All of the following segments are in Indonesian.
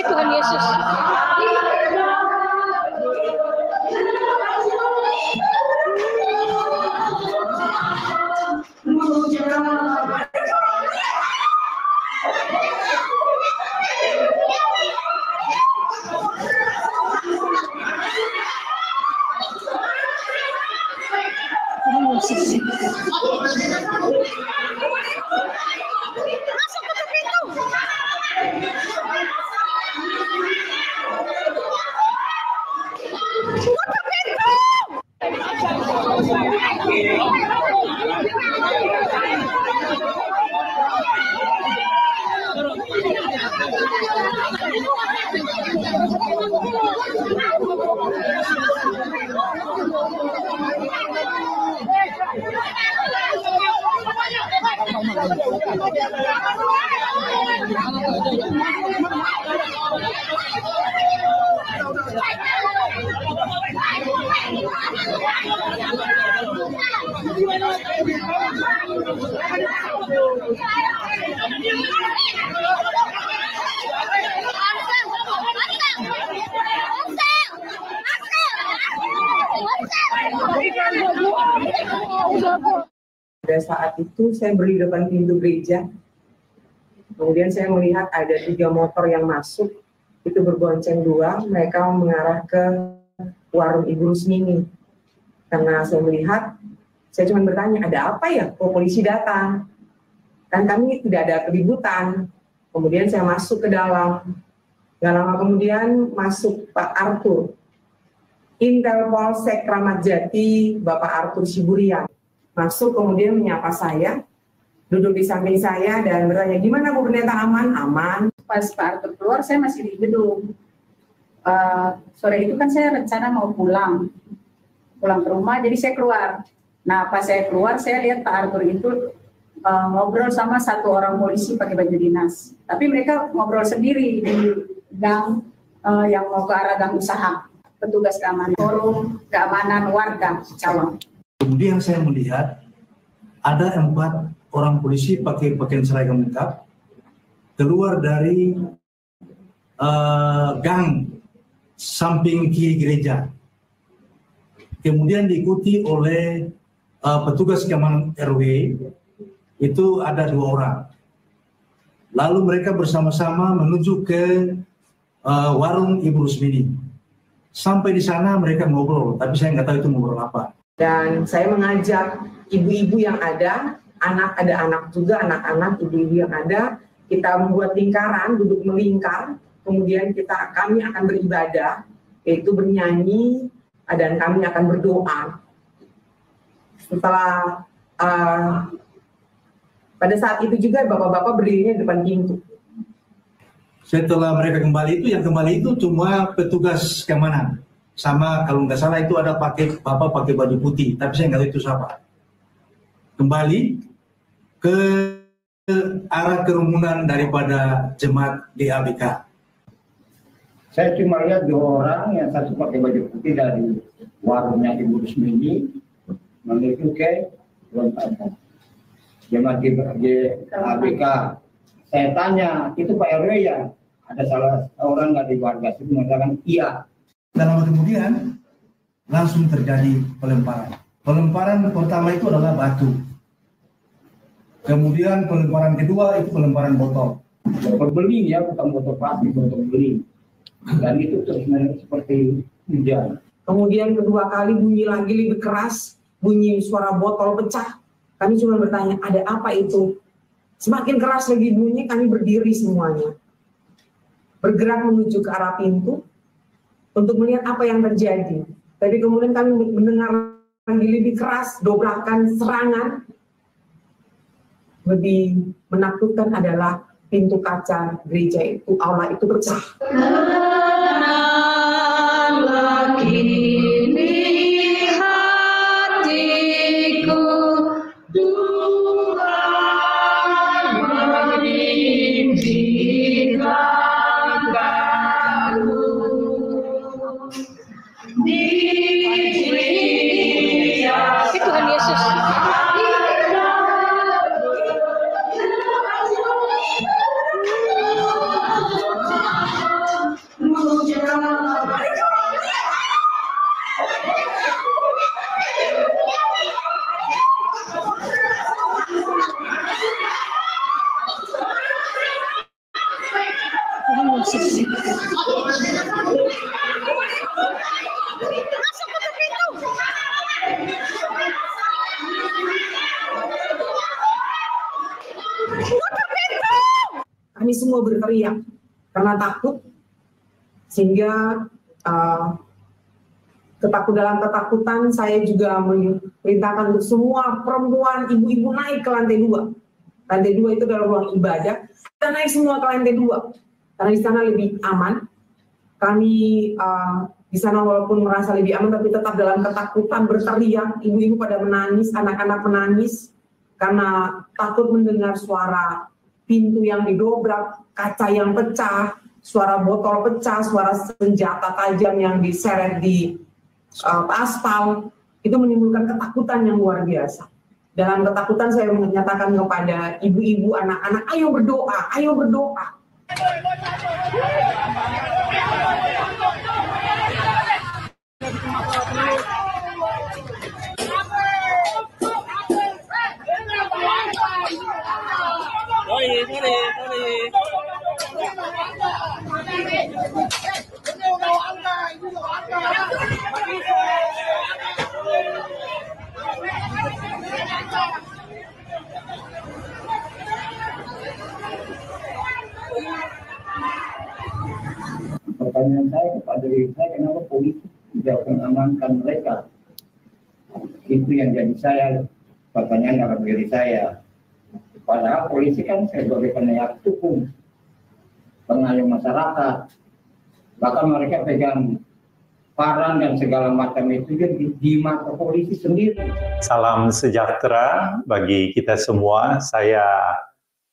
Tuhan Yesus. Pada saat itu saya berdiri depan pintu gereja, kemudian saya melihat ada 3 motor yang masuk, itu berbonceng 2, mereka mengarah ke warung Ibu Rusmini. Karena saya melihat, saya cuma bertanya, ada apa ya? Kok polisi datang? Kan kami tidak ada keributan. Kemudian saya masuk ke dalam. Gak lama kemudian masuk Pak Arthur, Intel Polsek Kramat Jati, Bapak Arthur Siburian. Masuk kemudian menyapa saya, duduk di samping saya dan bertanya, gimana Bu Pendeta, aman? Aman. Pas Pak Arthur keluar, saya masih di gedung. Sore itu kan saya rencana mau pulang ke rumah, jadi saya keluar. Nah, pas saya keluar, saya lihat Pak Arthur itu ngobrol sama 1 orang polisi pakai baju dinas. Tapi mereka ngobrol sendiri di gang yang mau ke arah gang usaha. Petugas keamanan, forum keamanan warga Cawang. Kemudian saya melihat ada 4 orang polisi pakai pakaian seragam lengkap keluar dari gang samping kiri gereja. Kemudian diikuti oleh petugas keamanan RW, itu ada 2 orang. Lalu mereka bersama-sama menuju ke warung Ibu Rusmini. Sampai di sana mereka ngobrol, tapi saya nggak tahu itu ngobrol apa. Dan saya mengajak ibu-ibu yang ada anak juga, anak-anak, ibu-ibu yang ada, kita membuat lingkaran, duduk melingkar, kemudian kami akan beribadah, yaitu bernyanyi, dan kami akan berdoa. Setelah, pada saat itu juga bapak-bapak berdirinya di depan pintu. Setelah mereka kembali itu, yang kembali itu cuma petugas keamanan. Sama kalau nggak salah itu ada bapak pakai baju putih, tapi saya nggak tahu itu siapa. Kembali ke arah kerumunan daripada jemaat GABK. Saya cuma lihat 2 orang, yang satu pakai baju putih dari warungnya Ibu Rusmini menuju ke Lontarno. Jemaat GABK. Saya tanya, itu Pak RW ya? Ada salah orang nggak di warga itu mengatakan iya. Dan lama kemudian langsung terjadi pelemparan. Pelemparan pertama itu adalah batu. Kemudian pelemparan kedua itu pelemparan botol. Botol beling ya, bukan botol plastik, botol beling. Dan itu terus seperti hujan. Kemudian kedua kali bunyi lagi lebih keras, bunyi suara botol pecah. Kami cuma bertanya, ada apa itu? Semakin keras lagi bunyi, kami berdiri semuanya. Bergerak menuju ke arah pintu untuk melihat apa yang terjadi. Tapi kemudian kami mendengar lagi lebih keras, dobrakan, serangan. lebih menakutkan adalah pintu kaca gereja itu, aula itu pecah. Tuhan Yesus. Tuhan Yesus. Kami semua berteriak karena takut, sehingga dalam ketakutan saya juga memerintahkan untuk semua perempuan, ibu-ibu naik ke lantai 2. Lantai 2 itu adalah ruang ibadah. Kita naik semua ke lantai 2 karena di sana lebih aman. Kami di sana walaupun merasa lebih aman, tapi tetap dalam ketakutan berteriak. Ibu-ibu pada menangis, anak-anak menangis karena takut mendengar suara pintu yang didobrak, kaca yang pecah, suara botol pecah, suara senjata tajam yang diseret di aspal. Itu menimbulkan ketakutan yang luar biasa. Dalam ketakutan saya menyatakan kepada ibu-ibu, anak-anak, ayo berdoa, ayo berdoa. Pertanyaan saya kepada diri saya, kenapa polisi tidak mengamankan mereka? Itu yang jadi saya, pertanyaan dalam diri saya. Padahal polisi kan sebagai penegak hukum, pengayom masyarakat, bahkan mereka pegang paran dan segala macam itu di mata polisi sendiri. Salam sejahtera bagi kita semua. Saya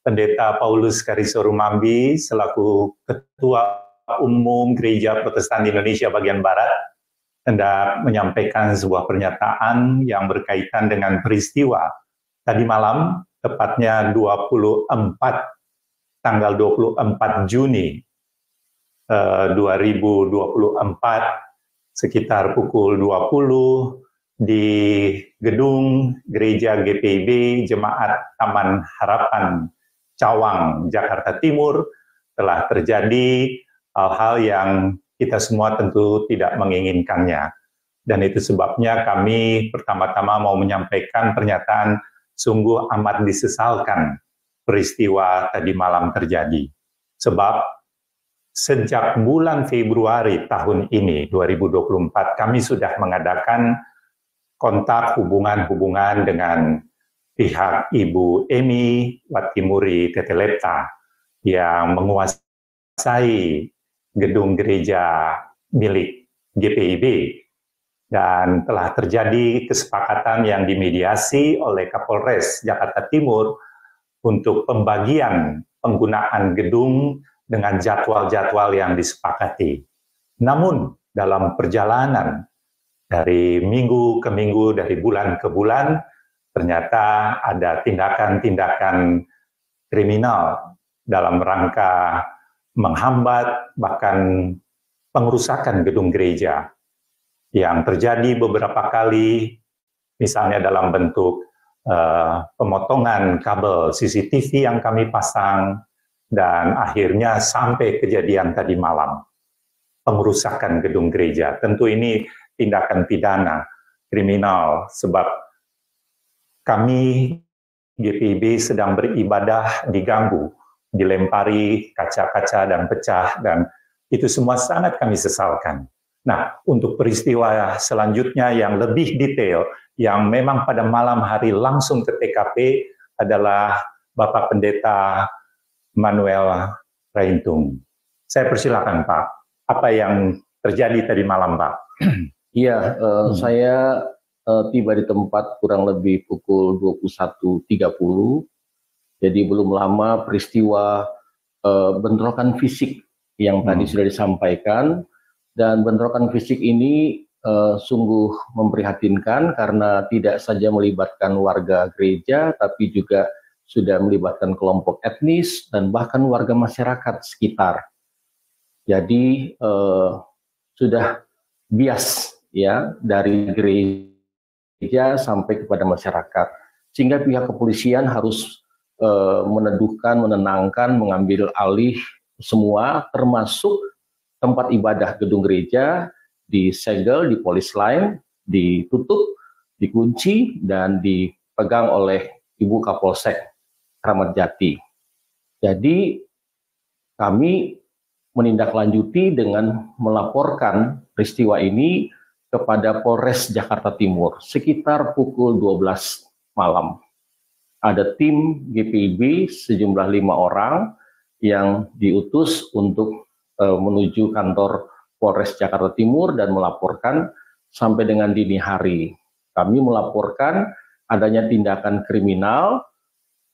Pendeta Paulus Kariso Rumambi selaku Ketua Umum Gereja Protestan Indonesia bagian Barat hendak menyampaikan sebuah pernyataan yang berkaitan dengan peristiwa tadi malam, tepatnya tanggal 24 Juni 2024 sekitar pukul 20 di gedung Gereja GPIB Jemaat Taman Harapan Cawang, Jakarta Timur telah terjadi hal-hal yang kita semua tentu tidak menginginkannya. Dan itu sebabnya kami pertama-tama mau menyampaikan pernyataan sungguh amat disesalkan peristiwa tadi malam terjadi. Sebab sejak bulan Februari tahun ini, 2024, kami sudah mengadakan kontak hubungan-hubungan dengan pihak Ibu Emi Watimuri Tetelepta yang menguasai gedung gereja milik GPIB, dan telah terjadi kesepakatan yang dimediasi oleh Kapolres Jakarta Timur untuk pembagian penggunaan gedung dengan jadwal-jadwal yang disepakati. Namun dalam perjalanan dari minggu ke minggu, dari bulan ke bulan, ternyata ada tindakan-tindakan kriminal dalam rangka menghambat, bahkan pengerusakan gedung gereja yang terjadi beberapa kali, misalnya dalam bentuk pemotongan kabel CCTV yang kami pasang, dan akhirnya sampai kejadian tadi malam, pengerusakan gedung gereja. Tentu ini tindakan pidana, kriminal, sebab kami GPIB sedang beribadah diganggu, dilempari kaca-kaca dan pecah, dan itu semua sangat kami sesalkan. Nah, untuk peristiwa selanjutnya yang lebih detail, yang memang pada malam hari langsung ke TKP adalah Bapak Pendeta Manuel Reintung. Saya persilakan Pak, apa yang terjadi tadi malam Pak? Iya, saya tiba di tempat kurang lebih pukul 21.30. Jadi belum lama peristiwa bentrokan fisik yang tadi sudah disampaikan. Dan bentrokan fisik ini sungguh memprihatinkan karena tidak saja melibatkan warga gereja, tapi juga sudah melibatkan kelompok etnis dan bahkan warga masyarakat sekitar. Jadi sudah bias ya dari gereja sampai kepada masyarakat, sehingga pihak kepolisian harus meneduhkan, menenangkan, mengambil alih semua, termasuk tempat ibadah gedung gereja disegel, di polis line, ditutup, dikunci dan dipegang oleh Ibu Kapolsek Kramat Jati. Jadi kami menindaklanjuti dengan melaporkan peristiwa ini kepada Polres Jakarta Timur sekitar pukul 12 malam. Ada tim GPIB sejumlah 5 orang yang diutus untuk menuju kantor Polres Jakarta Timur dan melaporkan sampai dengan dini hari. Kami melaporkan adanya tindakan kriminal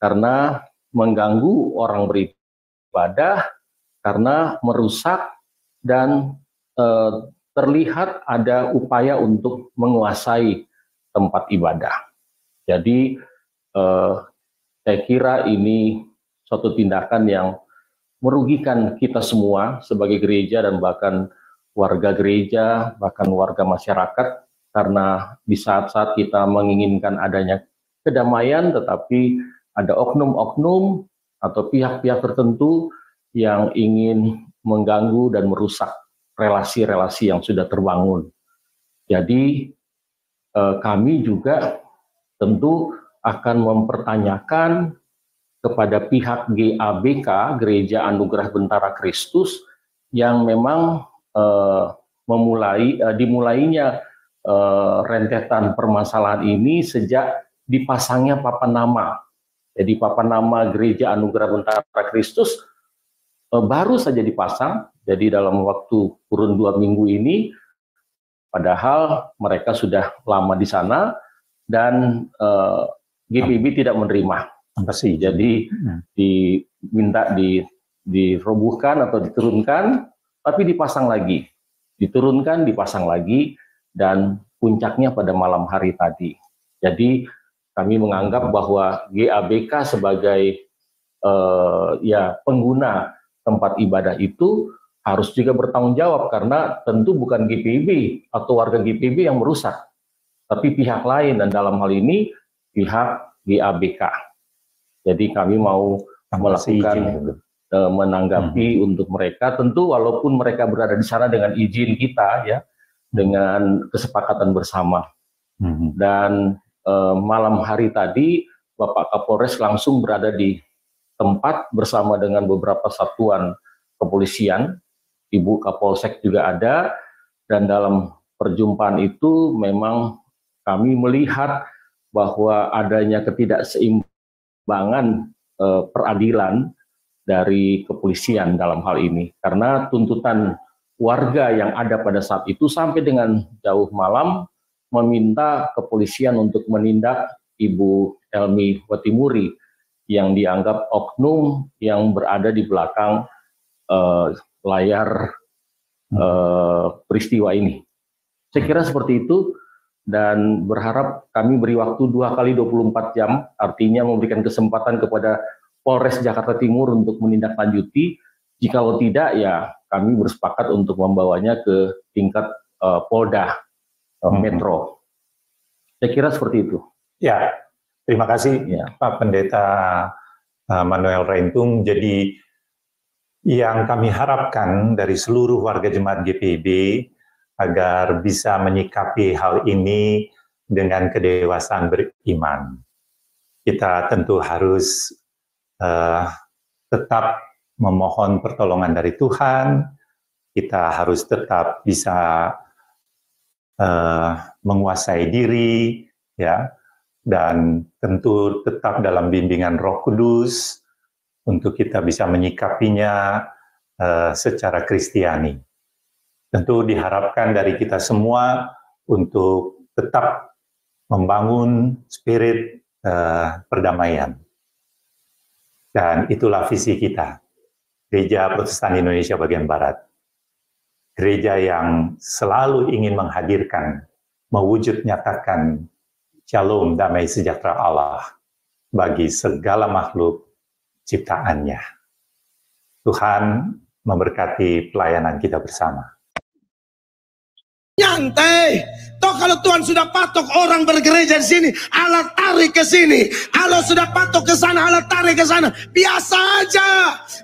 karena mengganggu orang beribadah, karena merusak dan terlihat ada upaya untuk menguasai tempat ibadah. Jadi saya kira ini suatu tindakan yang merugikan kita semua sebagai gereja dan bahkan warga gereja, bahkan warga masyarakat, karena di saat-saat kita menginginkan adanya kedamaian, tetapi ada oknum-oknum atau pihak-pihak tertentu yang ingin mengganggu dan merusak relasi-relasi yang sudah terbangun. Jadi kami juga tentu akan mempertanyakan kepada pihak GABK, Gereja Anugerah Bentara Kristus, yang memang dimulainya rentetan permasalahan ini sejak dipasangnya papan nama. Jadi papan nama Gereja Anugerah Bentara Kristus baru saja dipasang, jadi dalam waktu kurun 2 minggu ini, padahal mereka sudah lama di sana dan GPIB tidak menerima. Jadi diminta dirobohkan atau diturunkan, tapi dipasang lagi, diturunkan, dipasang lagi, dan puncaknya pada malam hari tadi. Jadi kami menganggap bahwa GABK sebagai pengguna tempat ibadah itu harus juga bertanggung jawab, karena tentu bukan GPIB atau warga GPIB yang merusak, tapi pihak lain, dan dalam hal ini pihak GABK. Jadi kami mau melakukan menanggapi untuk mereka, tentu walaupun mereka berada di sana dengan izin kita ya, dengan kesepakatan bersama. Dan malam hari tadi Bapak Kapolres langsung berada di tempat bersama dengan beberapa satuan kepolisian, Ibu Kapolsek juga ada, dan dalam perjumpaan itu memang kami melihat bahwa adanya ketidakseimbangan peradilan dari kepolisian dalam hal ini, karena tuntutan warga yang ada pada saat itu sampai dengan jauh malam meminta kepolisian untuk menindak Ibu Elmi Watimuri yang dianggap oknum yang berada di belakang layar peristiwa ini. Saya kira seperti itu, dan berharap kami beri waktu 2 kali 24 jam, artinya memberikan kesempatan kepada Polres Jakarta Timur untuk menindaklanjuti. Jikalau tidak, ya kami bersepakat untuk membawanya ke tingkat Polda Metro. Saya kira seperti itu. Ya, terima kasih Pak Pendeta Manuel Reintung. Jadi yang kami harapkan dari seluruh warga jemaat GPIB agar bisa menyikapi hal ini dengan kedewasaan beriman. Kita tentu harus tetap memohon pertolongan dari Tuhan, kita harus tetap bisa menguasai diri, ya, dan tentu tetap dalam bimbingan Roh Kudus untuk kita bisa menyikapinya secara Kristiani. Tentu diharapkan dari kita semua untuk tetap membangun spirit perdamaian. Dan itulah visi kita, Gereja Protestan Indonesia bagian Barat. Gereja yang selalu ingin menghadirkan, mewujud nyatakan shalom, damai sejahtera Allah bagi segala makhluk ciptaannya. Tuhan memberkati pelayanan kita bersama. Nyantai. Toh kalau Tuhan sudah patok orang bergereja di sini, Allah tarik ke sini. Allah sudah patok ke sana, Allah tarik ke sana. Biasa aja.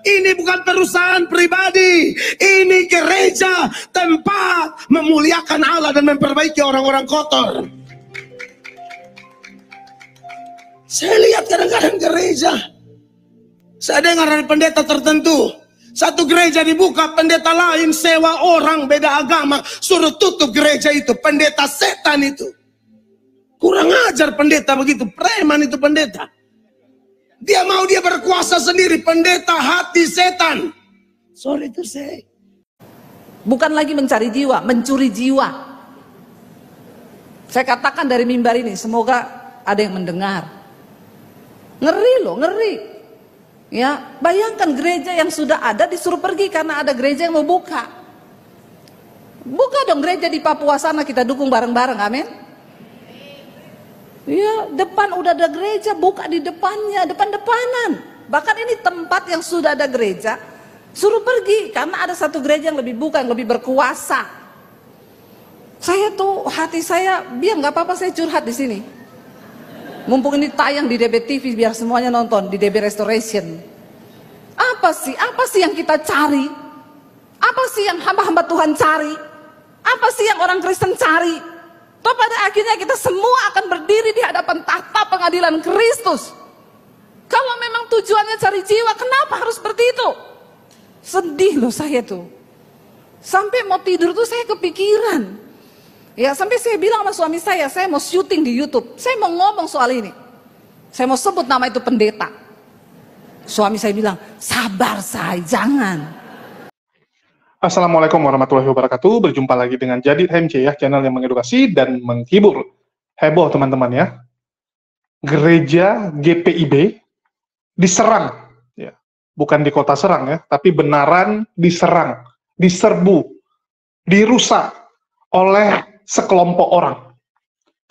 Ini bukan perusahaan pribadi. Ini gereja, tempat memuliakan Allah dan memperbaiki orang-orang kotor. Saya lihat kadang-kadang gereja, saya dengar dari pendeta tertentu, satu gereja dibuka, pendeta lain sewa orang beda agama, suruh tutup gereja itu. Pendeta setan itu. Kurang ajar pendeta begitu, preman itu pendeta. Dia mau dia berkuasa sendiri, pendeta hati setan. Sorry to say. Bukan lagi mencari jiwa, mencuri jiwa. Saya katakan dari mimbar ini, semoga ada yang mendengar. Ngeri loh, ngeri. Ya, bayangkan gereja yang sudah ada disuruh pergi karena ada gereja yang mau buka. Buka dong gereja di Papua sana, kita dukung bareng-bareng, amin. Ya, depan udah ada gereja, buka di depannya, depan-depanan. Bahkan ini tempat yang sudah ada gereja, suruh pergi karena ada satu gereja yang lebih buka, yang lebih berkuasa. Saya tuh hati saya, biar nggak apa-apa saya curhat di sini. Mumpung ini tayang di DB TV biar semuanya nonton di DB Restoration. Apa sih yang kita cari? Apa sih yang hamba-hamba Tuhan cari? Apa sih yang orang Kristen cari? Toh pada akhirnya kita semua akan berdiri di hadapan tahta pengadilan Kristus. Kalau memang tujuannya cari jiwa, kenapa harus seperti itu? Sedih loh saya tuh. Sampai mau tidur tuh saya kepikiran. Ya, sampai saya bilang sama suami saya mau syuting di YouTube. Saya mau ngomong soal ini. Saya mau sebut nama itu pendeta. Suami saya bilang, sabar say, jangan. Assalamualaikum warahmatullahi wabarakatuh. Berjumpa lagi dengan Jadid HMC ya, channel yang mengedukasi dan menghibur. Heboh teman-teman ya. Gereja GPIB diserang. Ya. Bukan di kota Serang ya, tapi benaran diserang, diserbu, dirusak oleh sekelompok orang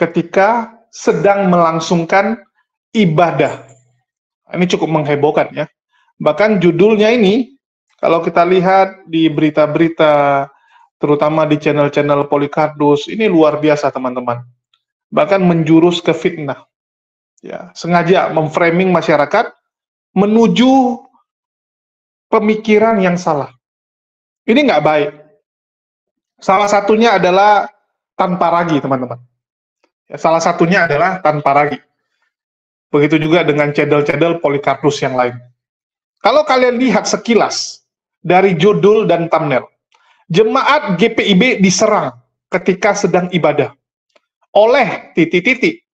ketika sedang melangsungkan ibadah. Ini cukup menghebohkan ya. Bahkan judulnya ini, kalau kita lihat di berita-berita, terutama di channel-channel Polikardus, ini luar biasa teman-teman. Bahkan menjurus ke fitnah. Ya, sengaja memframing masyarakat menuju pemikiran yang salah. Ini nggak baik. Salah satunya adalah tanpa ragi, teman-teman. Ya, salah satunya adalah tanpa ragi. Begitu juga dengan channel-channel Polikardus yang lain. Kalau kalian lihat sekilas dari judul dan thumbnail, jemaat GPIB diserang ketika sedang ibadah oleh titik-titik.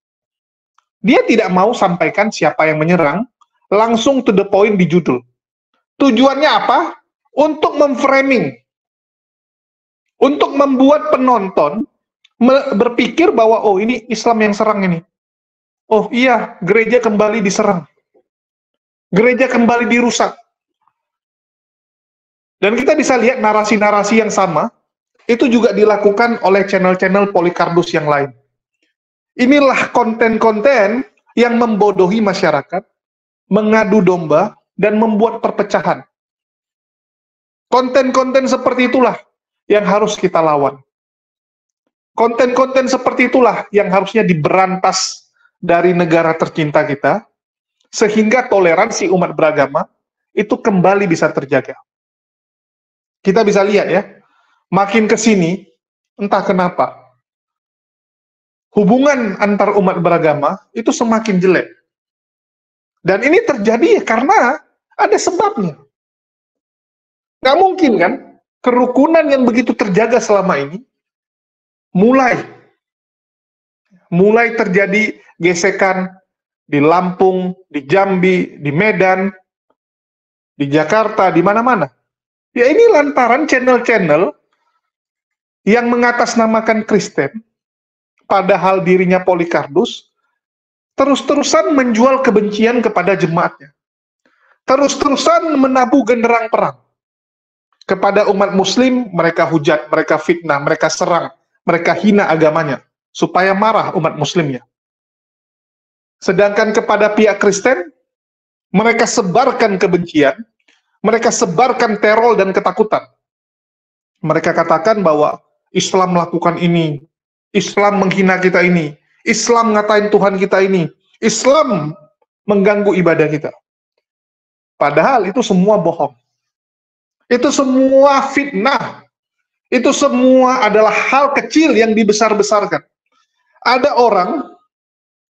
Dia tidak mau sampaikan siapa yang menyerang, langsung to the point di judul. Tujuannya apa? Untuk memframing, untuk membuat penonton berpikir bahwa oh ini Islam yang serang ini. Oh iya, gereja kembali diserang. Gereja kembali dirusak. Dan kita bisa lihat narasi-narasi yang sama, itu juga dilakukan oleh channel-channel Polikardus yang lain. Inilah konten-konten yang membodohi masyarakat, mengadu domba, dan membuat perpecahan. Konten-konten seperti itulah yang harus kita lawan. Konten-konten seperti itulah yang harusnya diberantas dari negara tercinta kita, sehingga toleransi umat beragama itu kembali bisa terjaga. Kita bisa lihat ya, makin ke sini, entah kenapa, hubungan antar umat beragama itu semakin jelek. Dan ini terjadi karena ada sebabnya. Nggak mungkin kan, kerukunan yang begitu terjaga selama ini, mulai mulai terjadi gesekan di Lampung, di Jambi, di Medan, di Jakarta, di mana-mana. Ya ini lantaran channel-channel yang mengatasnamakan Kristen, padahal dirinya Polycarpus, terus-terusan menjual kebencian kepada jemaatnya. Terus-terusan menabuh genderang perang. Kepada umat muslim, mereka hujat, mereka fitnah, mereka serang, mereka hina agamanya, supaya marah umat muslimnya. Sedangkan kepada pihak Kristen, mereka sebarkan kebencian, mereka sebarkan teror dan ketakutan. Mereka katakan bahwa Islam melakukan ini, Islam menghina kita ini, Islam ngatain Tuhan kita ini, Islam mengganggu ibadah kita. Padahal itu semua bohong. Itu semua fitnah. Itu semua adalah hal kecil yang dibesar-besarkan. Ada orang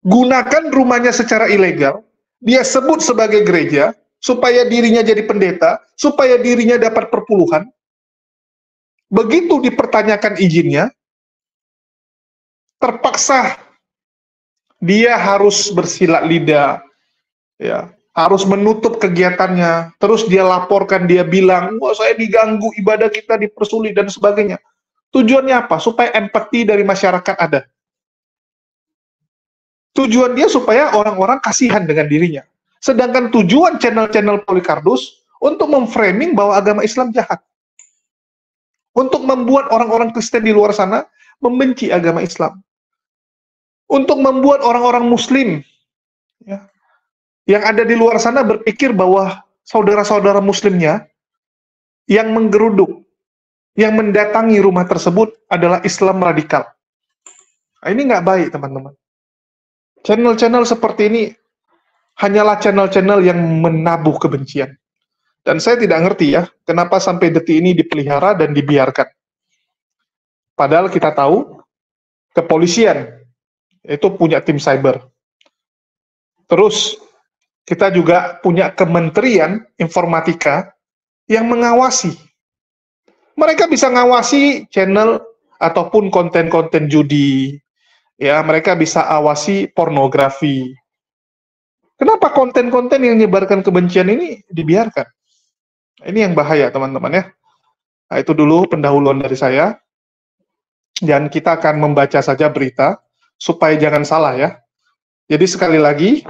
gunakan rumahnya secara ilegal, dia sebut sebagai gereja, supaya dirinya jadi pendeta, supaya dirinya dapat perpuluhan. Begitu dipertanyakan izinnya, terpaksa dia harus bersilat lidah, ya, harus menutup kegiatannya, terus dia laporkan, dia bilang, wah saya diganggu, ibadah kita dipersulit, dan sebagainya. Tujuannya apa? Supaya empati dari masyarakat ada. Tujuan dia supaya orang-orang kasihan dengan dirinya. Sedangkan tujuan channel-channel Polycarpus untuk memframing bahwa agama Islam jahat. Untuk membuat orang-orang Kristen di luar sana membenci agama Islam. Untuk membuat orang-orang Muslim ya, yang ada di luar sana berpikir bahwa saudara-saudara Muslimnya yang menggeruduk, yang mendatangi rumah tersebut adalah Islam radikal. Nah, ini nggak baik, teman-teman. Channel-channel seperti ini hanyalah channel-channel yang menabuh kebencian. Dan saya tidak ngerti ya, kenapa sampai detik ini dipelihara dan dibiarkan. Padahal kita tahu, kepolisian itu punya tim cyber. Terus, kita juga punya Kementerian Informatika yang mengawasi. Mereka bisa ngawasi channel ataupun konten-konten judi. Ya, mereka bisa awasi pornografi. Kenapa konten-konten yang menyebarkan kebencian ini dibiarkan? Ini yang bahaya, teman-teman ya. Nah, itu dulu pendahuluan dari saya. Dan kita akan membaca saja berita, supaya jangan salah ya. Jadi sekali lagi,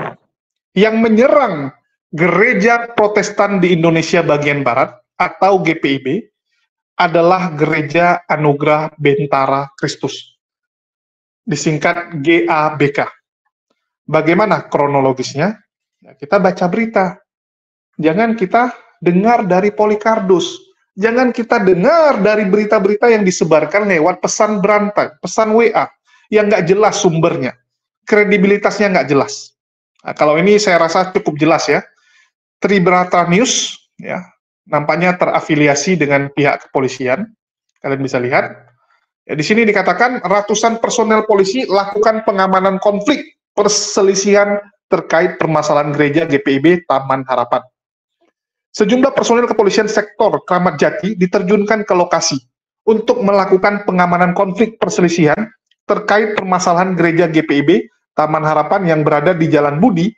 yang menyerang Gereja Protestan di Indonesia bagian Barat, atau GPIB, adalah Gereja Anugerah Bentara Kristus. Disingkat GABK. Bagaimana kronologisnya? Ya, kita baca berita. Jangan kita dengar dari Polycarpus. Jangan kita dengar dari berita-berita yang disebarkan lewat pesan berantai, pesan WA, yang nggak jelas sumbernya. Kredibilitasnya nggak jelas. Nah, kalau ini saya rasa cukup jelas ya. Tribrata News, ya, nampaknya terafiliasi dengan pihak kepolisian. Kalian bisa lihat. Ya, di sini dikatakan ratusan personel polisi lakukan pengamanan konflik perselisihan terkait permasalahan gereja GPIB Taman Harapan. Sejumlah personel kepolisian sektor Kramat Jati diterjunkan ke lokasi untuk melakukan pengamanan konflik perselisihan terkait permasalahan gereja GPIB Taman Harapan yang berada di Jalan Budi,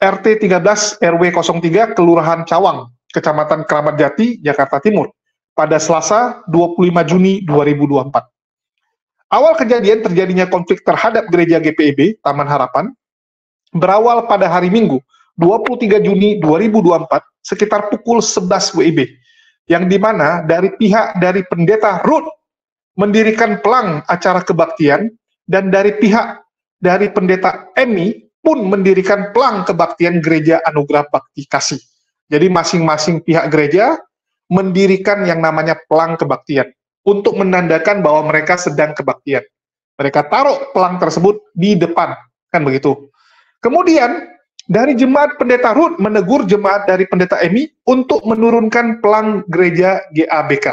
RT 13 RW 03, Kelurahan Cawang, Kecamatan Kramat Jati, Jakarta Timur, pada Selasa 25 Juni 2024. Awal kejadian terjadinya konflik terhadap gereja GPIB Taman Harapan berawal pada hari Minggu 23 Juni 2024 sekitar pukul 11 WIB, yang dimana dari pihak dari pendeta Ruth mendirikan pelang acara kebaktian, dan dari pihak dari pendeta Emi pun mendirikan pelang kebaktian Gereja Anugerah Bakti Kasih. Jadi masing-masing pihak gereja mendirikan yang namanya pelang kebaktian untuk menandakan bahwa mereka sedang kebaktian. Mereka taruh pelang tersebut di depan, kan begitu. Kemudian dari jemaat pendeta Ruth menegur jemaat dari pendeta Emi untuk menurunkan pelang gereja GABK.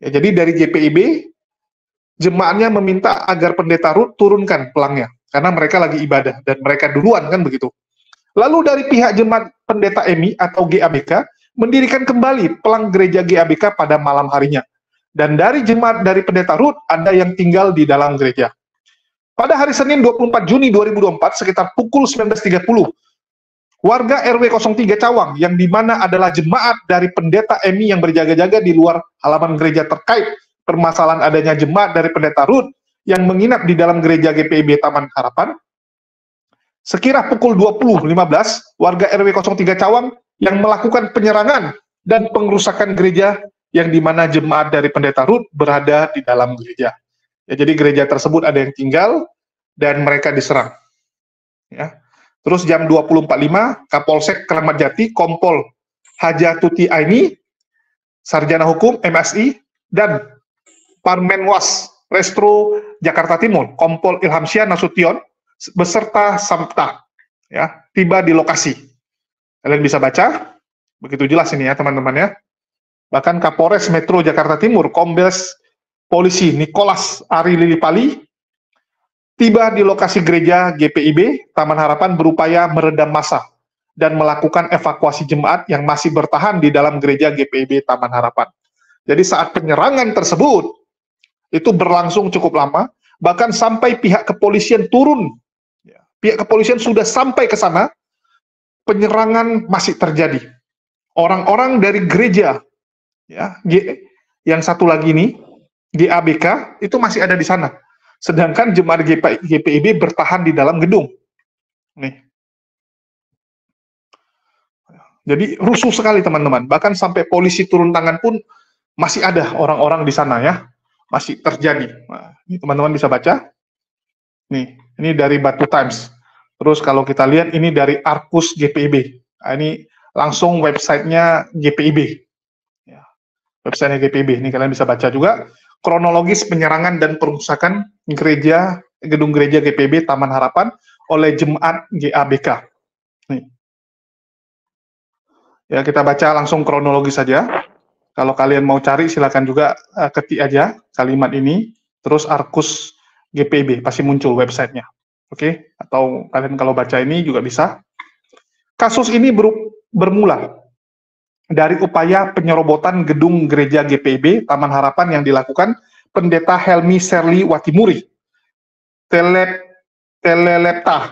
Ya, jadi dari GPIB, jemaatnya meminta agar pendeta Ruth turunkan pelangnya, karena mereka lagi ibadah, dan mereka duluan, kan begitu. Lalu dari pihak jemaat pendeta Emi atau GABK, mendirikan kembali pelang gereja GABK pada malam harinya. Dan dari jemaat dari pendeta Ruth, ada yang tinggal di dalam gereja. Pada hari Senin 24 Juni 2024 sekitar pukul 19.30, warga RW 03 Cawang yang dimana adalah jemaat dari pendeta Emi yang berjaga-jaga di luar halaman gereja terkait permasalahan adanya jemaat dari pendeta Ruth yang menginap di dalam gereja GPIB Taman Harapan. Sekira pukul 20.15, warga RW 03 Cawang yang melakukan penyerangan dan pengrusakan gereja yang dimana jemaat dari pendeta Ruth berada di dalam gereja. Ya, jadi gereja tersebut ada yang tinggal dan mereka diserang. Ya. Terus jam 20.45, Kapolsek Kramat Jati, Kompol Haja Tuti Aini, Sarjana Hukum MSI, dan Parmenwas Restro Jakarta Timur, Kompol Ilhamsyah Nasution, beserta Samta, ya, tiba di lokasi. Kalian bisa baca, begitu jelas ini ya teman-teman ya. Bahkan Kapolres Metro Jakarta Timur, Kombes Polisi Nicholas Ari Lilipali, tiba di lokasi gereja GPIB Taman Harapan berupaya meredam massa dan melakukan evakuasi jemaat yang masih bertahan di dalam gereja GPIB Taman Harapan. Jadi saat penyerangan tersebut, itu berlangsung cukup lama, bahkan sampai pihak kepolisian turun. Pihak kepolisian sudah sampai ke sana, penyerangan masih terjadi. Orang-orang dari gereja, ya, yang satu lagi ini, GABK, itu masih ada di sana. Sedangkan jemaat GPIB bertahan di dalam gedung. Nih. Jadi rusuh sekali teman-teman. Bahkan sampai polisi turun tangan pun masih ada orang-orang di sana ya. Masih terjadi. Nah, ini teman-teman bisa baca. Nih, ini dari Batu Times. Terus kalau kita lihat ini dari Arkus GPIB. Nah, ini langsung websitenya GPIB. Ya, websitenya GPIB. Ini kalian bisa baca juga. Kronologis penyerangan dan perusakan gedung gereja GPIB Taman Harapan oleh jemaat GABK. Nih. Ya, kita baca langsung kronologis saja. Kalau kalian mau cari silakan juga ketik aja kalimat ini, terus Arkus GPIB pasti muncul websitenya. Oke, atau kalian kalau baca ini juga bisa. Kasus ini bermula dari upaya penyerobotan gedung gereja GPIB Taman Harapan yang dilakukan Pendeta Helmi Serli Watimuri, Telelepta,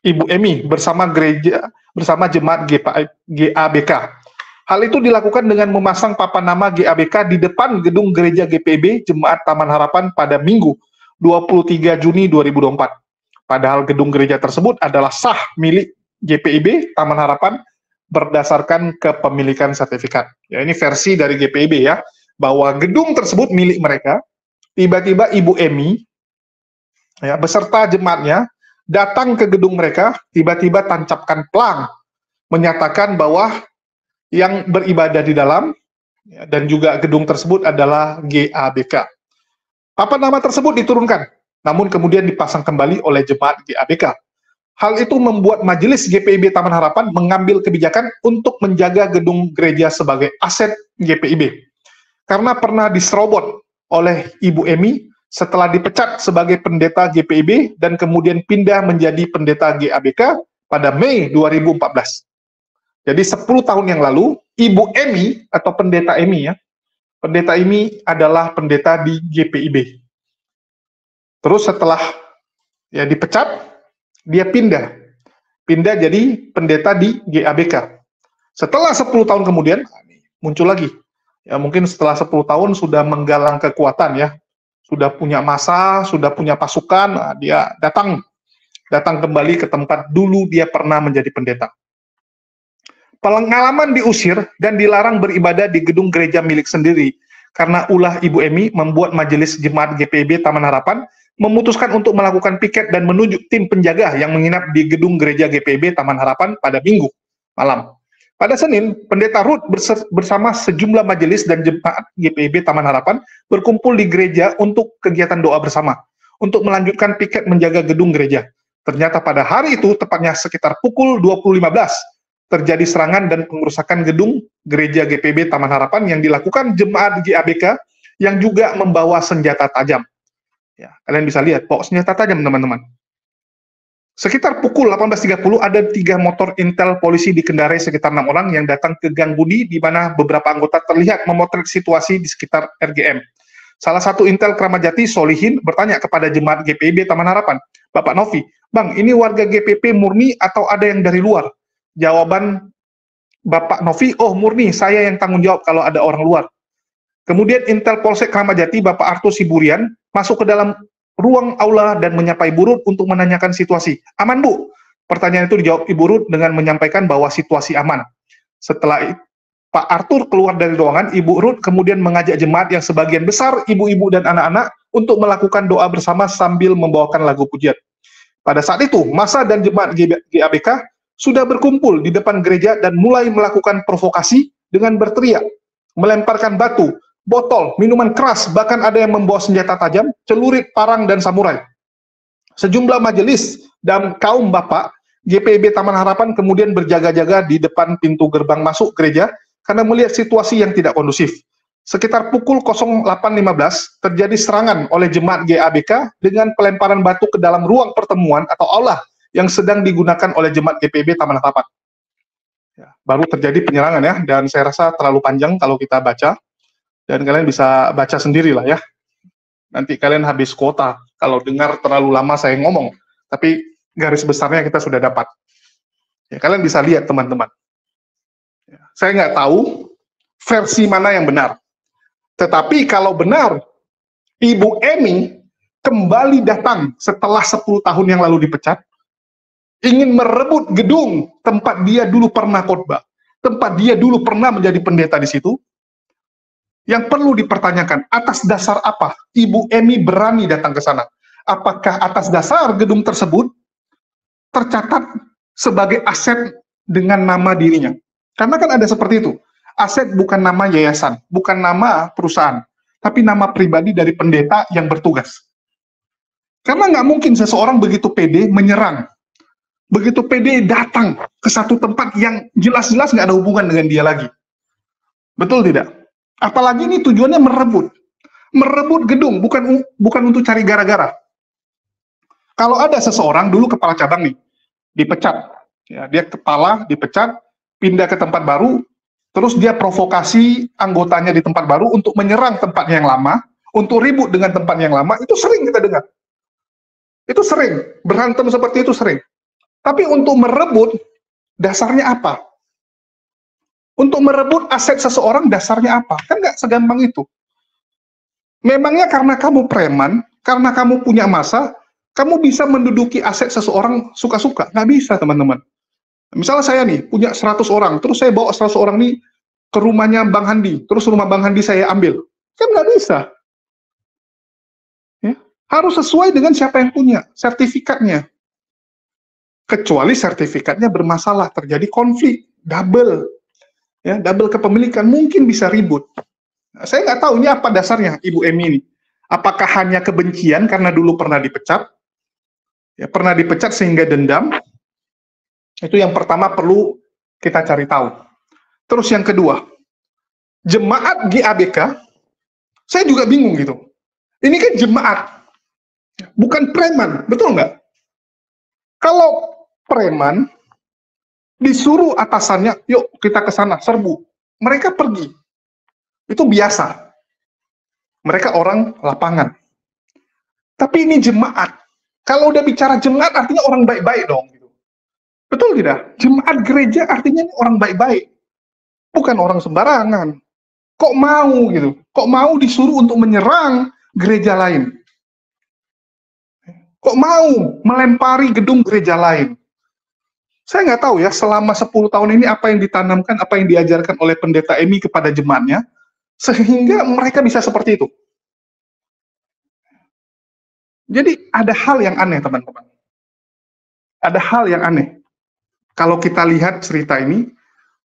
Ibu Emi bersama jemaat GABK. Hal itu dilakukan dengan memasang papan nama GABK di depan gedung gereja GPIB Jemaat Taman Harapan pada Minggu 23 Juni 2024. Padahal gedung gereja tersebut adalah sah milik GPIB Taman Harapan berdasarkan kepemilikan sertifikat. Ya, ini versi dari GPIB ya, bahwa gedung tersebut milik mereka. Tiba-tiba Ibu Emi ya, beserta jemaatnya datang ke gedung mereka, tiba-tiba tancapkan pelang menyatakan bahwa yang beribadah di dalam ya, dan juga gedung tersebut adalah GABK. Papan nama tersebut diturunkan, namun kemudian dipasang kembali oleh jemaat GABK. Hal itu membuat Majelis GPIB Taman Harapan mengambil kebijakan untuk menjaga gedung gereja sebagai aset GPIB. Karena pernah diserobot oleh Ibu Emi setelah dipecat sebagai pendeta GPIB dan kemudian pindah menjadi pendeta GABK pada Mei 2014. Jadi 10 tahun yang lalu, Ibu Emi atau pendeta Emi ya, pendeta Emi adalah pendeta di GPIB. Terus setelah ya dipecat, dia pindah jadi pendeta di GABK. Setelah 10 tahun kemudian muncul lagi. Ya mungkin setelah 10 tahun sudah menggalang kekuatan ya. Sudah punya massa, sudah punya pasukan, nah, dia datang kembali ke tempat dulu dia pernah menjadi pendeta. Pengalaman diusir dan dilarang beribadah di gedung gereja milik sendiri karena ulah Ibu Emi membuat Majelis Jemaat GPIB Taman Harapan memutuskan untuk melakukan piket dan menunjuk tim penjaga yang menginap di gedung gereja GPIB Taman Harapan pada Minggu malam. Pada Senin, Pendeta Ruth bersama sejumlah majelis dan jemaat GPIB Taman Harapan berkumpul di gereja untuk kegiatan doa bersama untuk melanjutkan piket menjaga gedung gereja. Ternyata pada hari itu, tepatnya sekitar pukul 20.15, terjadi serangan dan pengerusakan gedung gereja GPIB Taman Harapan yang dilakukan jemaat GABK yang juga membawa senjata tajam. Ya, kalian bisa lihat, bawa senjata tajam teman-teman. Sekitar pukul 18.30 ada 3 motor intel polisi dikendarai sekitar 6 orang yang datang ke Gang Budi di mana beberapa anggota terlihat memotret situasi di sekitar RGM. Salah satu intel Kramat Jati, Solihin, bertanya kepada jemaat GPIB Taman Harapan, Bapak Novi, Bang, ini warga GPP murni atau ada yang dari luar? Jawaban Bapak Novi, oh murni, saya yang tanggung jawab kalau ada orang luar. Kemudian Intel Polsek Kramat Jati, Bapak Arthur Siburian, masuk ke dalam ruang aula dan menyapa Ibu Ruth untuk menanyakan situasi. Aman, Bu? Pertanyaan itu dijawab Ibu Ruth dengan menyampaikan bahwa situasi aman. Setelah Pak Arthur keluar dari ruangan, Ibu Ruth kemudian mengajak jemaat yang sebagian besar ibu-ibu dan anak-anak untuk melakukan doa bersama sambil membawakan lagu pujian. Pada saat itu, massa dan jemaat GABK sudah berkumpul di depan gereja dan mulai melakukan provokasi dengan berteriak, melemparkan batu, botol, minuman keras, bahkan ada yang membawa senjata tajam, celurit, parang, dan samurai. Sejumlah majelis dan kaum bapak GPIB Taman Harapan kemudian berjaga-jaga di depan pintu gerbang masuk gereja karena melihat situasi yang tidak kondusif. Sekitar pukul 08.15 terjadi serangan oleh jemaat GABK dengan pelemparan batu ke dalam ruang pertemuan atau aula yang sedang digunakan oleh jemaat GPIB Taman Harapan. Ya, baru terjadi penyerangan ya, dan saya rasa terlalu panjang kalau kita baca, dan kalian bisa baca sendiri lah ya. Nanti kalian habis kuota kalau dengar terlalu lama saya ngomong, tapi garis besarnya kita sudah dapat. Ya, kalian bisa lihat teman-teman. Ya, saya nggak tahu versi mana yang benar. Tetapi kalau benar, Ibu Emi kembali datang setelah 10 tahun yang lalu dipecat, ingin merebut gedung tempat dia dulu pernah khotbah, tempat dia dulu pernah menjadi pendeta di situ. Yang perlu dipertanyakan, atas dasar apa Ibu Emi berani datang ke sana? Apakah atas dasar gedung tersebut tercatat sebagai aset dengan nama dirinya? Karena kan ada seperti itu. Aset bukan nama yayasan, bukan nama perusahaan, tapi nama pribadi dari pendeta yang bertugas. Karena nggak mungkin seseorang begitu pede menyerang, begitu pede datang ke satu tempat yang jelas-jelas nggak ada hubungan dengan dia lagi. Betul tidak? Apalagi ini tujuannya merebut gedung, bukan untuk cari gara-gara. Kalau ada seseorang dulu kepala cabang nih, dipecat, ya, dia kepala dipecat, pindah ke tempat baru, terus dia provokasi anggotanya di tempat baru untuk menyerang tempat yang lama, untuk ribut dengan tempat yang lama, itu sering kita dengar. Itu sering, berantem seperti itu sering. Tapi untuk merebut, dasarnya apa? Untuk merebut aset seseorang, dasarnya apa? Kan nggak segampang itu. Memangnya karena kamu preman, karena kamu punya massa, kamu bisa menduduki aset seseorang suka-suka? Nggak bisa, teman-teman. Misalnya saya nih, punya 100 orang, terus saya bawa 100 orang nih ke rumahnya Bang Handi, terus rumah Bang Handi saya ambil. Kan nggak bisa. Ya, harus sesuai dengan siapa yang punya, sertifikatnya. Kecuali sertifikatnya bermasalah, terjadi konflik, double. Ya, double kepemilikan, mungkin bisa ribut. Nah, saya nggak tahu ini apa dasarnya Ibu Emi ini. Apakah hanya kebencian karena dulu pernah dipecat? Ya, pernah dipecat sehingga dendam? Itu yang pertama perlu kita cari tahu. Terus yang kedua, jemaat GABK, saya juga bingung gitu. Ini kan jemaat, bukan preman, betul nggak? Kalau preman, disuruh atasannya, yuk kita ke sana, serbu. Mereka pergi. Itu biasa. Mereka orang lapangan. Tapi ini jemaat. Kalau udah bicara jemaat, artinya orang baik-baik dong. Betul tidak? Jemaat gereja artinya ini orang baik-baik. Bukan orang sembarangan. Kok mau gitu? Kok mau disuruh untuk menyerang gereja lain? Kok mau melempari gedung gereja lain? Saya nggak tahu ya, selama 10 tahun ini apa yang ditanamkan, apa yang diajarkan oleh pendeta Emi kepada jemaatnya, sehingga mereka bisa seperti itu. Jadi ada hal yang aneh, teman-teman. Ada hal yang aneh. Kalau kita lihat cerita ini,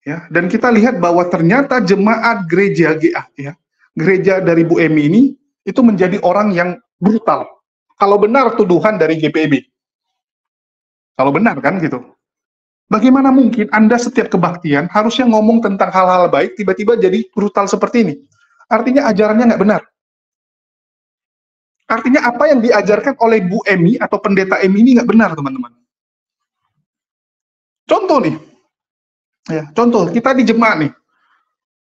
ya, dan kita lihat bahwa ternyata jemaat gereja GA, ya, gereja dari Bu Emi ini, itu menjadi orang yang brutal. Kalau benar tuduhan dari GPIB. Kalau benar kan gitu. Bagaimana mungkin Anda setiap kebaktian harusnya ngomong tentang hal-hal baik, tiba-tiba jadi brutal seperti ini? Artinya ajarannya nggak benar. Artinya apa yang diajarkan oleh Bu Emi atau pendeta Emi ini nggak benar, teman-teman. Contoh nih, ya, contoh kita di jemaat nih,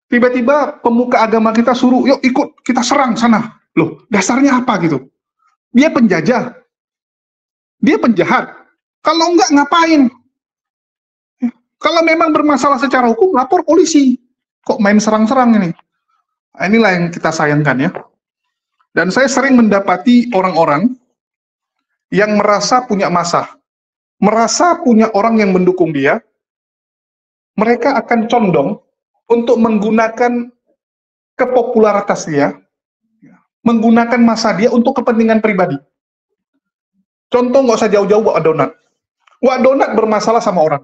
tiba-tiba pemuka agama kita suruh, yuk ikut, kita serang sana, Loh, dasarnya apa gitu? Dia penjajah, dia penjahat. Kalau enggak ngapain? Ya, kalau memang bermasalah secara hukum, lapor polisi. Kok main serang-serang ini? Nah, inilah yang kita sayangkan ya. Dan saya sering mendapati orang-orang yang merasa punya massa, merasa punya orang yang mendukung dia, mereka akan condong untuk menggunakan kepopularitas dia, menggunakan massa dia untuk kepentingan pribadi. Contoh nggak usah jauh-jauh Wak Donat. Wak Donat bermasalah sama orang.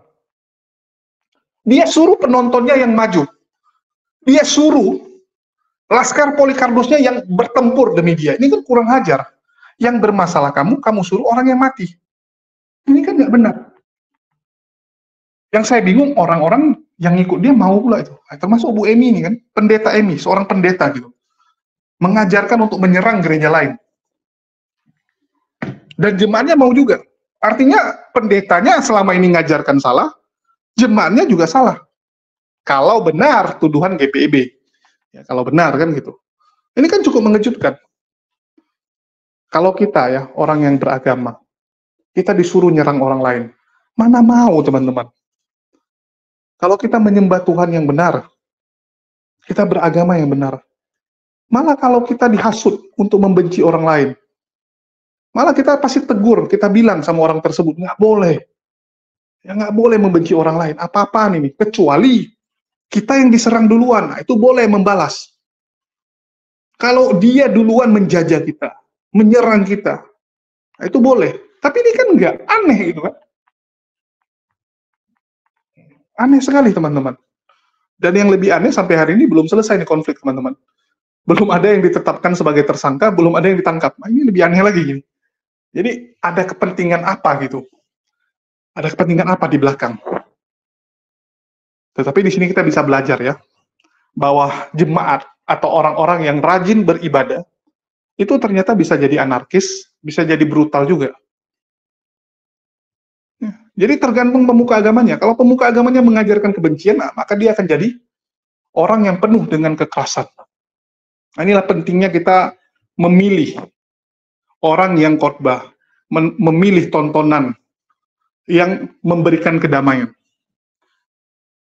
Dia suruh penontonnya yang maju. Dia suruh Laskar Polikardusnya yang bertempur demi dia. Ini kan kurang ajar. Yang bermasalah kamu suruh orang yang mati. Ini kan nggak benar. Yang saya bingung, orang-orang yang ikut dia mau pula itu. Termasuk Bu Emi ini kan, pendeta Emi, seorang pendeta gitu. Mengajarkan untuk menyerang gereja lain. Dan jemaatnya mau juga. Artinya pendetanya selama ini ngajarkan salah, jemaatnya juga salah. Kalau benar tuduhan GPIB. Ya, kalau benar kan gitu. Ini kan cukup mengejutkan. Kalau kita ya, orang yang beragama, kita disuruh nyerang orang lain. Mana mau teman-teman? Kalau kita menyembah Tuhan yang benar, kita beragama yang benar. Malah kalau kita dihasut untuk membenci orang lain, malah kita pasti tegur, kita bilang sama orang tersebut, nggak boleh. Ya nggak boleh membenci orang lain. Apa-apaan ini? Kecuali kita yang diserang duluan, nah, itu boleh membalas. Kalau dia duluan menjajah kita, menyerang kita, nah, itu boleh. Tapi ini kan nggak aneh gitu kan? Aneh sekali teman-teman. Dan yang lebih aneh sampai hari ini belum selesai nih konflik teman-teman. Belum ada yang ditetapkan sebagai tersangka, belum ada yang ditangkap. Nah, ini lebih aneh lagi gini. Jadi ada kepentingan apa gitu? Ada kepentingan apa di belakang? Tetapi di sini kita bisa belajar ya, bahwa jemaat atau orang-orang yang rajin beribadah, itu ternyata bisa jadi anarkis, bisa jadi brutal juga. Ya, jadi tergantung pemuka agamanya. Kalau pemuka agamanya mengajarkan kebencian, nah, maka dia akan jadi orang yang penuh dengan kekerasan. Nah, inilah pentingnya kita memilih orang yang khotbah, memilih tontonan yang memberikan kedamaian.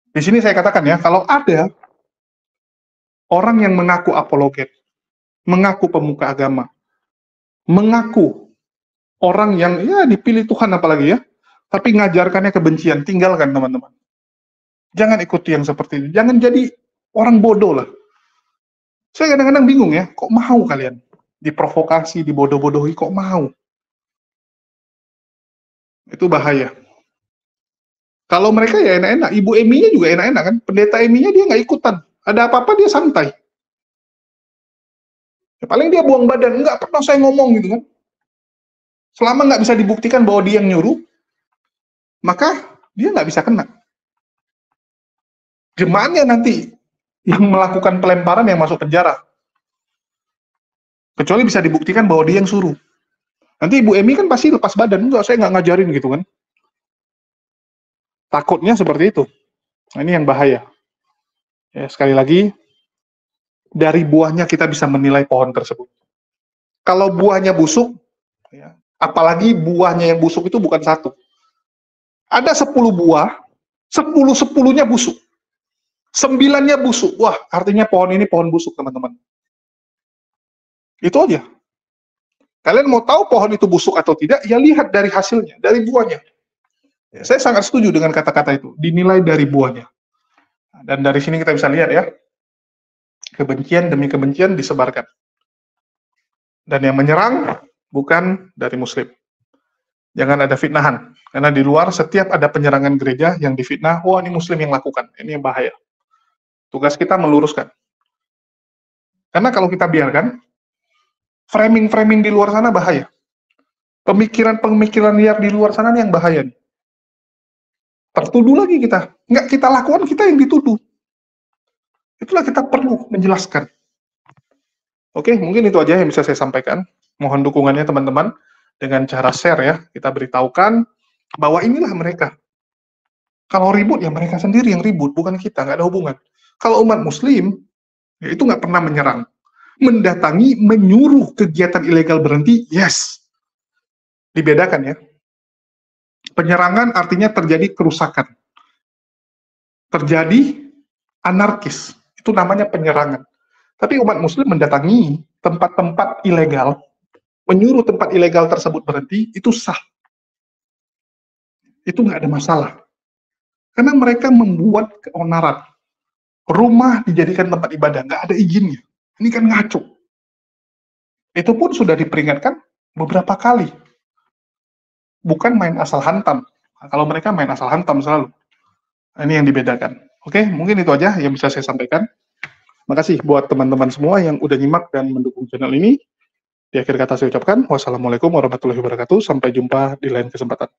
Di sini saya katakan ya, kalau ada orang yang mengaku apologet, mengaku pemuka agama, mengaku orang yang ya dipilih Tuhan apalagi ya, tapi ngajarkannya kebencian, tinggalkan teman-teman. Jangan ikuti yang seperti ini. Jangan jadi orang bodoh lah. Saya kadang-kadang bingung ya, kok mau kalian diprovokasi, dibodoh-bodohi, kok mau? Itu bahaya. Kalau mereka ya enak-enak, Ibu Eminya juga enak-enak kan, pendeta Eminya dia nggak ikutan, ada apa-apa dia santai. Ya, paling dia buang badan, nggak pernah saya ngomong gitu kan. Selama nggak bisa dibuktikan bahwa dia yang nyuruh, maka dia nggak bisa kena. Jemaatnya nanti yang melakukan pelemparan yang masuk penjara. Kecuali bisa dibuktikan bahwa dia yang suruh. Nanti Ibu Emi kan pasti lepas badan, enggak, saya nggak ngajarin gitu kan. Takutnya seperti itu. Nah, ini yang bahaya. Ya, sekali lagi, dari buahnya kita bisa menilai pohon tersebut. Kalau buahnya busuk, ya, apalagi buahnya yang busuk itu bukan satu. Ada 10 buah, 10-10-nya busuk. 9-nya busuk. Wah, artinya pohon ini pohon busuk, teman-teman. Itu aja. Kalian mau tahu pohon itu busuk atau tidak, ya lihat dari hasilnya, dari buahnya. Ya, saya sangat setuju dengan kata-kata itu, dinilai dari buahnya. Dan dari sini kita bisa lihat ya, kebencian demi kebencian disebarkan. Dan yang menyerang bukan dari Muslim. Jangan ada fitnahan, karena di luar setiap ada penyerangan gereja yang difitnah, wah ini Muslim yang lakukan, ini yang bahaya. Tugas kita meluruskan. Karena kalau kita biarkan, framing-framing di luar sana bahaya. Pemikiran-pemikiran liar di luar sana yang bahaya nih. Tertuduh lagi kita. Nggak kita lakukan, kita yang dituduh. Itulah kita perlu menjelaskan. Oke, mungkin itu aja yang bisa saya sampaikan. Mohon dukungannya teman-teman dengan cara share ya. Kita beritahukan bahwa inilah mereka. Kalau ribut ya mereka sendiri yang ribut, bukan kita, nggak ada hubungan. Kalau umat Muslim, ya itu nggak pernah menyerang. Mendatangi, menyuruh kegiatan ilegal berhenti, yes. Dibedakan ya. Penyerangan artinya terjadi kerusakan. Terjadi anarkis. Itu namanya penyerangan. Tapi umat muslim mendatangi tempat-tempat ilegal, menyuruh tempat ilegal tersebut berhenti, itu sah. Itu nggak ada masalah. Karena mereka membuat keonaran. Rumah dijadikan tempat ibadah, nggak ada izinnya. Ini kan ngaco. Itu pun sudah diperingatkan beberapa kali. Bukan main asal hantam. Kalau mereka main asal hantam selalu. Ini yang dibedakan. Oke, mungkin itu aja yang bisa saya sampaikan. Makasih buat teman-teman semua yang udah nyimak dan mendukung channel ini. Di akhir kata saya ucapkan, wassalamualaikum warahmatullahi wabarakatuh. Sampai jumpa di lain kesempatan.